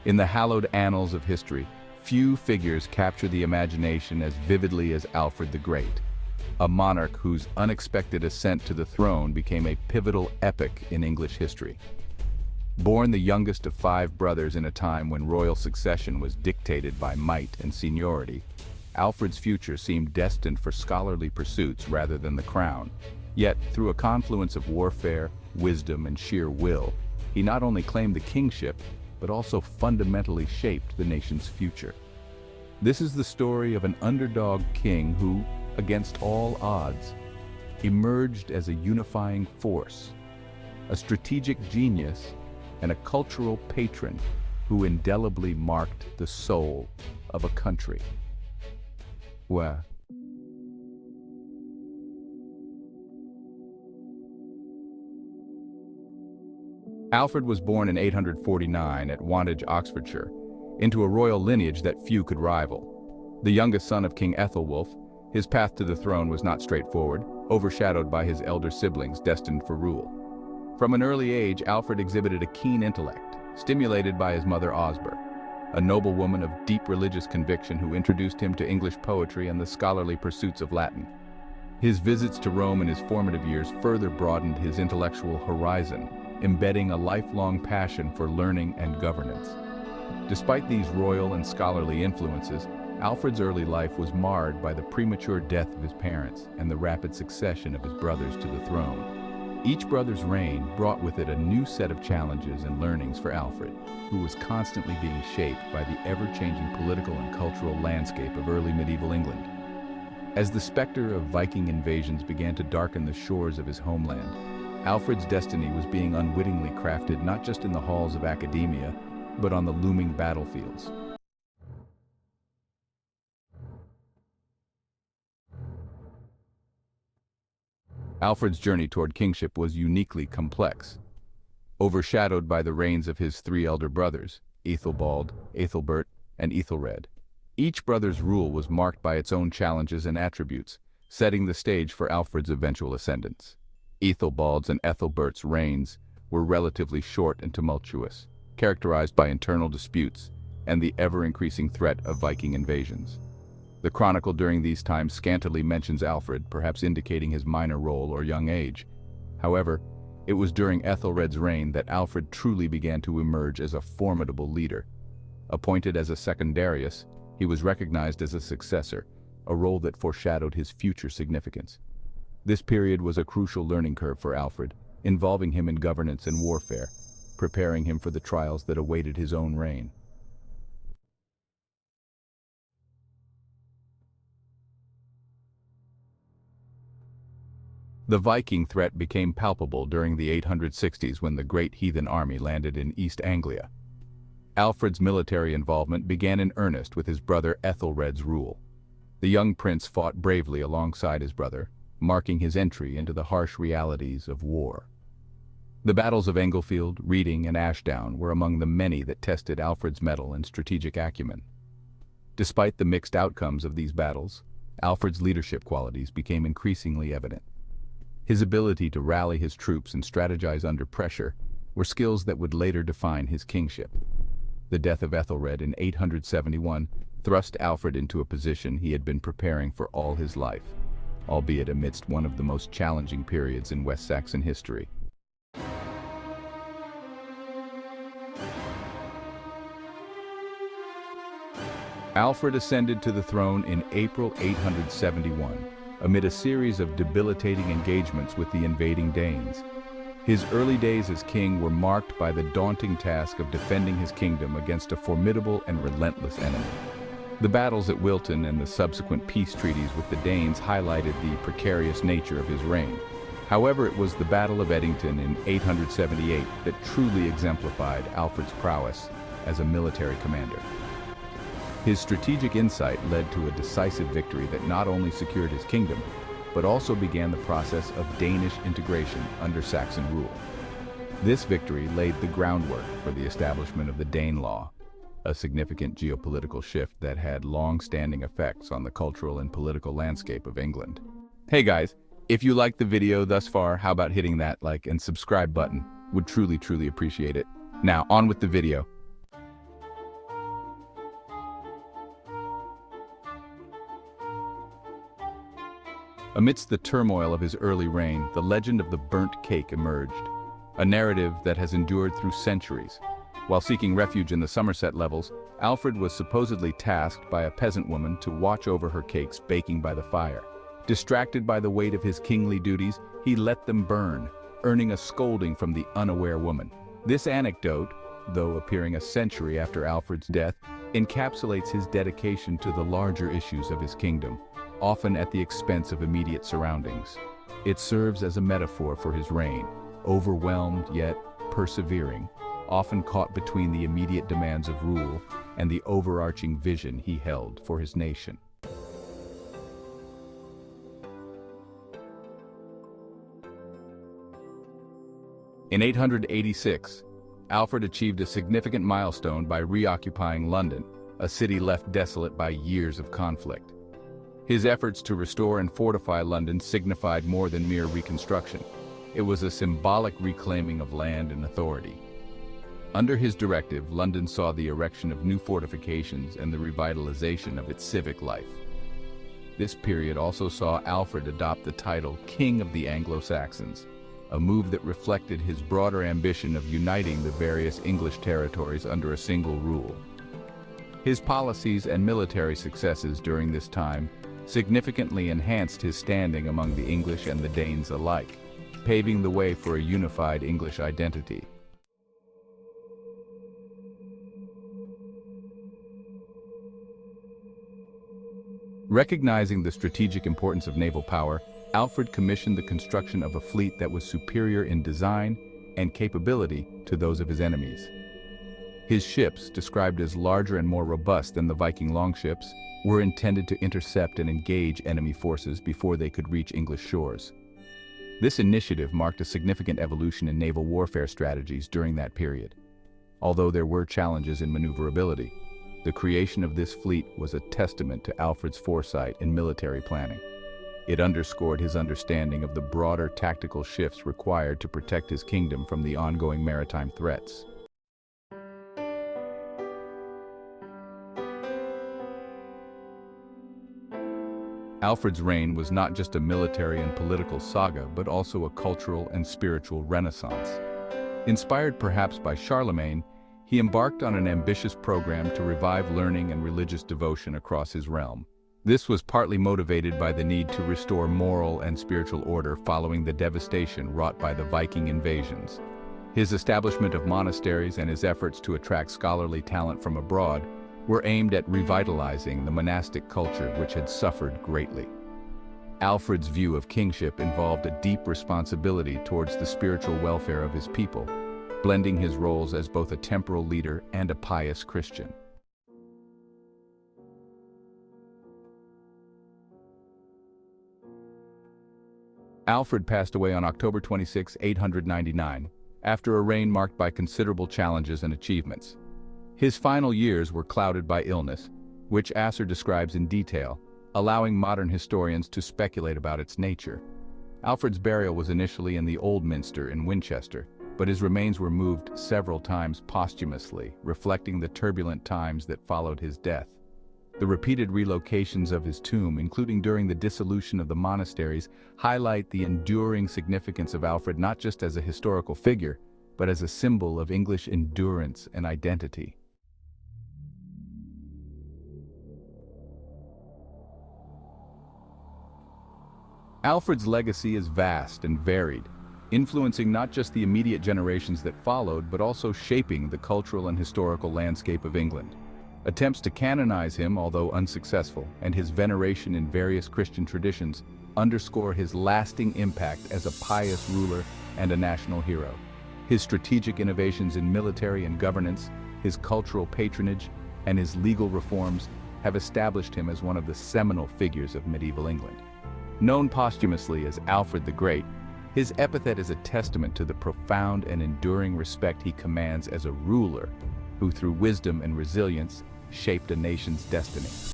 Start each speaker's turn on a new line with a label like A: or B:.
A: In the hallowed annals of history, few figures capture the imagination as vividly as Alfred the Great, a monarch whose unexpected ascent to the throne became a pivotal epoch in English history. Born the youngest of 5 brothers in a time when royal succession was dictated by might and seniority, Alfred's future seemed destined for scholarly pursuits rather than the crown. Yet, through a confluence of warfare, wisdom, and sheer will, he not only claimed the kingship, but also fundamentally shaped the nation's future. This is the story of an underdog king who, against all odds, emerged as a unifying force, a strategic genius, and a cultural patron who indelibly marked the soul of a country. Wow. Alfred was born in 849 at Wantage, Oxfordshire, into a royal lineage that few could rival. The youngest son of King Ethelwulf, his path to the throne was not straightforward, overshadowed by his elder siblings destined for rule. From an early age, Alfred exhibited a keen intellect, stimulated by his mother Osburh, a noblewoman of deep religious conviction who introduced him to English poetry and the scholarly pursuits of Latin. His visits to Rome in his formative years further broadened his intellectual horizon, embedding a lifelong passion for learning and governance. Despite these royal and scholarly influences, Alfred's early life was marred by the premature death of his parents and the rapid succession of his brothers to the throne. Each brother's reign brought with it a new set of challenges and learnings for Alfred, who was constantly being shaped by the ever-changing political and cultural landscape of early medieval England. As the specter of Viking invasions began to darken the shores of his homeland, Alfred's destiny was being unwittingly crafted not just in the halls of academia, but on the looming battlefields. Alfred's journey toward kingship was uniquely complex. Overshadowed by the reigns of his 3 elder brothers, Ethelbald, Ethelbert, and Ethelred. Each brother's rule was marked by its own challenges and attributes, setting the stage for Alfred's eventual ascendance. Ethelbald's and Ethelbert's reigns were relatively short and tumultuous, characterized by internal disputes and the ever-increasing threat of Viking invasions. The chronicle during these times scantily mentions Alfred, perhaps indicating his minor role or young age. However, it was during Ethelred's reign that Alfred truly began to emerge as a formidable leader. Appointed as a secundarius, he was recognized as a successor, a role that foreshadowed his future significance. This period was a crucial learning curve for Alfred, involving him in governance and warfare, preparing him for the trials that awaited his own reign. The Viking threat became palpable during the 860s when the Great Heathen Army landed in East Anglia. Alfred's military involvement began in earnest with his brother Ethelred's rule. The young prince fought bravely alongside his brother, marking his entry into the harsh realities of war. The battles of Englefield, Reading, and Ashdown were among the many that tested Alfred's mettle and strategic acumen. Despite the mixed outcomes of these battles, Alfred's leadership qualities became increasingly evident. His ability to rally his troops and strategize under pressure were skills that would later define his kingship. The death of Ethelred in 871 thrust Alfred into a position he had been preparing for all his life, albeit amidst one of the most challenging periods in West Saxon history. Alfred ascended to the throne in April 871, amid a series of debilitating engagements with the invading Danes. His early days as king were marked by the daunting task of defending his kingdom against a formidable and relentless enemy. The battles at Wilton and the subsequent peace treaties with the Danes highlighted the precarious nature of his reign. However, it was the Battle of Edington in 878 that truly exemplified Alfred's prowess as a military commander. His strategic insight led to a decisive victory that not only secured his kingdom, but also began the process of Danish integration under Saxon rule. This victory laid the groundwork for the establishment of the Danelaw, a significant geopolitical shift that had long-standing effects on the cultural and political landscape of England. Hey guys, if you liked the video thus far, how about hitting that like and subscribe button? Would truly appreciate it. Now, on with the video. Amidst the turmoil of his early reign, the legend of the burnt cake emerged, a narrative that has endured through centuries. While seeking refuge in the Somerset levels, Alfred was supposedly tasked by a peasant woman to watch over her cakes baking by the fire. Distracted by the weight of his kingly duties, he let them burn, earning a scolding from the unaware woman. This anecdote, though appearing a century after Alfred's death, encapsulates his dedication to the larger issues of his kingdom, often at the expense of immediate surroundings. It serves as a metaphor for his reign, overwhelmed yet persevering, often caught between the immediate demands of rule and the overarching vision he held for his nation. In 886, Alfred achieved a significant milestone by reoccupying London, a city left desolate by years of conflict. His efforts to restore and fortify London signified more than mere reconstruction. It was a symbolic reclaiming of land and authority. Under his directive, London saw the erection of new fortifications and the revitalization of its civic life. This period also saw Alfred adopt the title King of the Anglo-Saxons, a move that reflected his broader ambition of uniting the various English territories under a single rule. His policies and military successes during this time significantly enhanced his standing among the English and the Danes alike, paving the way for a unified English identity. Recognizing the strategic importance of naval power, Alfred commissioned the construction of a fleet that was superior in design and capability to those of his enemies. His ships, described as larger and more robust than the Viking longships, were intended to intercept and engage enemy forces before they could reach English shores. This initiative marked a significant evolution in naval warfare strategies during that period. Although there were challenges in maneuverability, the creation of this fleet was a testament to Alfred's foresight in military planning. It underscored his understanding of the broader tactical shifts required to protect his kingdom from the ongoing maritime threats. Alfred's reign was not just a military and political saga, but also a cultural and spiritual renaissance. Inspired perhaps by Charlemagne, he embarked on an ambitious program to revive learning and religious devotion across his realm. This was partly motivated by the need to restore moral and spiritual order following the devastation wrought by the Viking invasions. His establishment of monasteries and his efforts to attract scholarly talent from abroad were aimed at revitalizing the monastic culture which had suffered greatly. Alfred's view of kingship involved a deep responsibility towards the spiritual welfare of his people, blending his roles as both a temporal leader and a pious Christian. Alfred passed away on October 26, 899, after a reign marked by considerable challenges and achievements. His final years were clouded by illness, which Asser describes in detail, allowing modern historians to speculate about its nature. Alfred's burial was initially in the Old Minster in Winchester, but his remains were moved several times posthumously, reflecting the turbulent times that followed his death. The repeated relocations of his tomb, including during the dissolution of the monasteries, highlight the enduring significance of Alfred not just as a historical figure, but as a symbol of English endurance and identity. Alfred's legacy is vast and varied, influencing not just the immediate generations that followed, but also shaping the cultural and historical landscape of England. Attempts to canonize him, although unsuccessful, and his veneration in various Christian traditions underscore his lasting impact as a pious ruler and a national hero. His strategic innovations in military and governance, his cultural patronage, and his legal reforms have established him as one of the seminal figures of medieval England. Known posthumously as Alfred the Great, his epithet is a testament to the profound and enduring respect he commands as a ruler who, through wisdom and resilience, shaped a nation's destiny.